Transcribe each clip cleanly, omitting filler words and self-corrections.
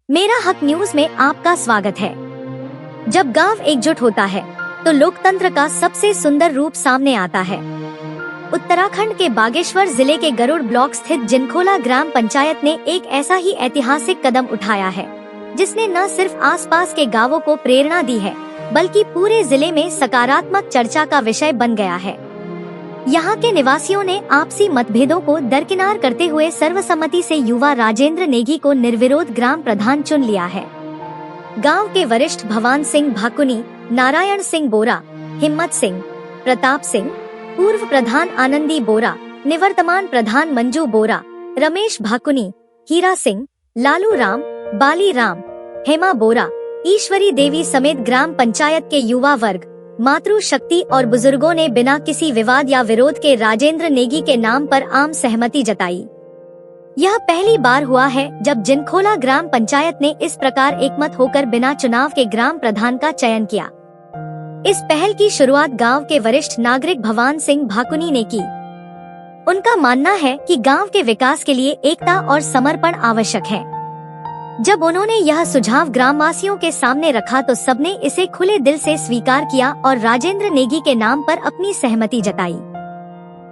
मेरा हक न्यूज में आपका स्वागत है। जब गांव एकजुट होता है तो लोकतंत्र का सबसे सुंदर रूप सामने आता है। उत्तराखंड के बागेश्वर जिले के गरुड़ ब्लॉक स्थित जिनखोला ग्राम पंचायत ने एक ऐसा ही ऐतिहासिक कदम उठाया है जिसने न सिर्फ आसपास के गांवों को प्रेरणा दी है बल्कि पूरे जिले में सकारात्मक चर्चा का विषय बन गया है। यहाँ के निवासियों ने आपसी मतभेदों को दरकिनार करते हुए सर्वसम्मति से युवा राजेंद्र नेगी को निर्विरोध ग्राम प्रधान चुन लिया है। गांव के वरिष्ठ भवान सिंह भाकुनी, नारायण सिंह बोरा, हिम्मत सिंह, प्रताप सिंह, पूर्व प्रधान आनंदी बोरा, निवर्तमान प्रधान मंजू बोरा, रमेश भाकुनी, हीरा सिंह, लालू राम, बाली राम, हेमा बोरा, ईश्वरी देवी समेत ग्राम पंचायत के युवा वर्ग, मातृ शक्ति और बुजुर्गों ने बिना किसी विवाद या विरोध के राजेंद्र नेगी के नाम पर आम सहमति जताई। यह पहली बार हुआ है जब जिनखोला ग्राम पंचायत ने इस प्रकार एकमत होकर बिना चुनाव के ग्राम प्रधान का चयन किया। इस पहल की शुरुआत गांव के वरिष्ठ नागरिक भवान सिंह भाकुनी ने की। उनका मानना है कि गांव के विकास के लिए एकता और समर्पण आवश्यक है। जब उन्होंने यह सुझाव ग्रामवासियों के सामने रखा तो सबने इसे खुले दिल से स्वीकार किया और राजेंद्र नेगी के नाम पर अपनी सहमति जताई।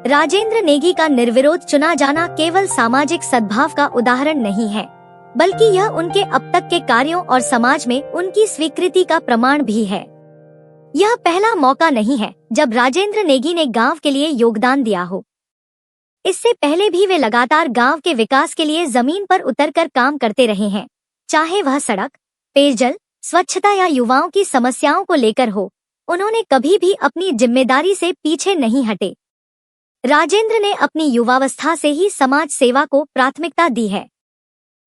राजेंद्र नेगी का निर्विरोध चुना जाना केवल सामाजिक सद्भाव का उदाहरण नहीं है, बल्कि यह उनके अब तक के कार्यों और समाज में उनकी स्वीकृति का प्रमाण भी है। यह पहला मौका नहीं है जब राजेंद्र नेगी ने गांव के लिए योगदान दिया हो। इससे पहले भी वे लगातार गांव के विकास के लिए जमीन पर उतरकर काम करते रहे हैं, चाहे वह सड़क, पेयजल, स्वच्छता या युवाओं की समस्याओं को लेकर हो। उन्होंने कभी भी अपनी जिम्मेदारी से पीछे नहीं हटे। राजेंद्र ने अपनी युवावस्था से ही समाज सेवा को प्राथमिकता दी है।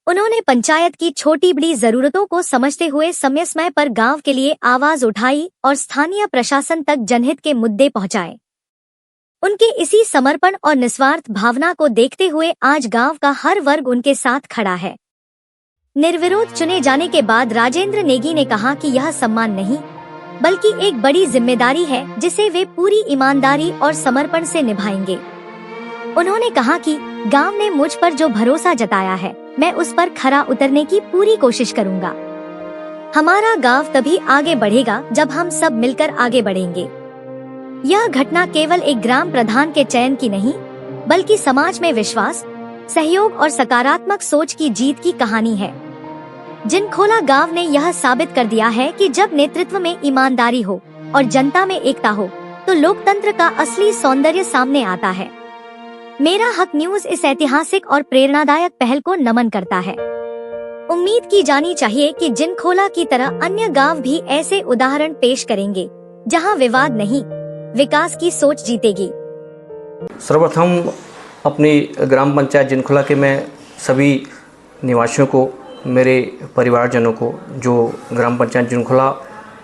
उन्होंने पंचायत की छोटी बड़ी जरूरतों को समझते हुए समय समय पर गांव के लिए आवाज उठाई और स्थानीय प्रशासन तक जनहित के मुद्दे पहुंचाए। उनके इसी समर्पण और निस्वार्थ भावना को देखते हुए आज गांव का हर वर्ग उनके साथ खड़ा है। निर्विरोध चुने जाने के बाद राजेंद्र नेगी ने कहा कि यह सम्मान नहीं बल्कि एक बड़ी जिम्मेदारी है जिसे वे पूरी ईमानदारी और समर्पण से निभाएंगे। उन्होंने कहा कि गांव ने मुझ पर जो भरोसा जताया है, मैं उस पर खरा उतरने की पूरी कोशिश करूंगा। हमारा गांव तभी आगे बढ़ेगा जब हम सब मिलकर आगे बढ़ेंगे। यह घटना केवल एक ग्राम प्रधान के चयन की नहीं, बल्कि समाज में विश्वास, सहयोग और सकारात्मक सोच की जीत की कहानी है। जिनखोला गांव ने यह साबित कर दिया है कि जब नेतृत्व में ईमानदारी हो और जनता में एकता हो तो लोकतंत्र का असली सौंदर्य सामने आता है। मेरा हक न्यूज इस ऐतिहासिक और प्रेरणादायक पहल को नमन करता है। उम्मीद की जानी चाहिए कि जिनखोला की तरह अन्य गांव भी ऐसे उदाहरण पेश करेंगे जहां विवाद नहीं, विकास की सोच जीतेगी। सर्वप्रथम अपनी ग्राम पंचायत जिनखोला के मैं सभी निवासियों को, मेरे परिवारजनों को, जो ग्राम पंचायत जिनखोला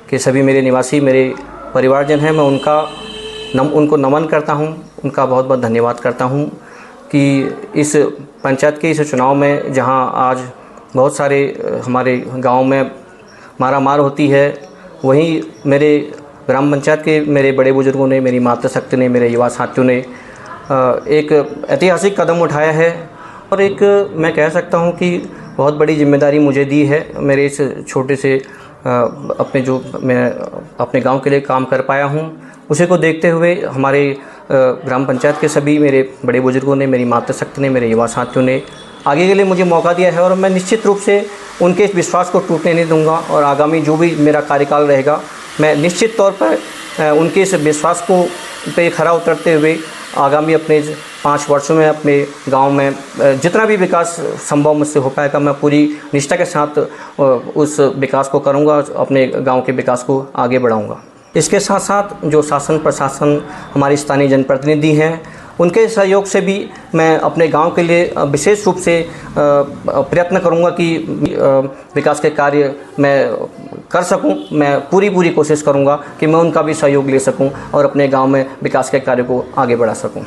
के सभी मेरे निवासी मेरे परिवारजन हैं, मैं उनको नमन करता हूं, उनका बहुत बहुत धन्यवाद करता हूं कि इस पंचायत के इस चुनाव में जहां आज बहुत सारे हमारे गांव में मारामार होती है, वहीं मेरे ग्राम पंचायत के मेरे बड़े बुजुर्गों ने, मेरी मातृशक्ति ने, मेरे युवा साथियों ने एक ऐतिहासिक कदम उठाया है और एक मैं कह सकता हूं कि बहुत बड़ी जिम्मेदारी मुझे दी है। मेरे इस छोटे से मैं अपने गांव के लिए काम कर पाया हूं, उसी को देखते हुए हमारे ग्राम पंचायत के सभी मेरे बड़े बुजुर्गों ने, मेरी मातृशक्ति ने, मेरे युवा साथियों ने आगे के लिए मुझे मौका दिया है और मैं निश्चित रूप से उनके इस विश्वास को टूटने नहीं दूंगा और आगामी जो भी मेरा कार्यकाल रहेगा, मैं निश्चित तौर पर उनके इस विश्वास को पे खरा उतरते हुए आगामी अपने 5 वर्षों में अपने गांव में जितना भी विकास संभव मुझसे हो पाएगा, मैं पूरी निष्ठा के साथ उस विकास को करूंगा, अपने गांव के विकास को आगे बढ़ाऊंगा। इसके साथ साथ जो शासन प्रशासन, हमारी स्थानीय जनप्रतिनिधि हैं, उनके सहयोग से भी मैं अपने गांव के लिए विशेष रूप से प्रयत्न करूंगा कि विकास के कार्य मैं कर सकूं। मैं पूरी कोशिश करूंगा कि मैं उनका भी सहयोग ले सकूं और अपने गांव में विकास के कार्य को आगे बढ़ा सकूं।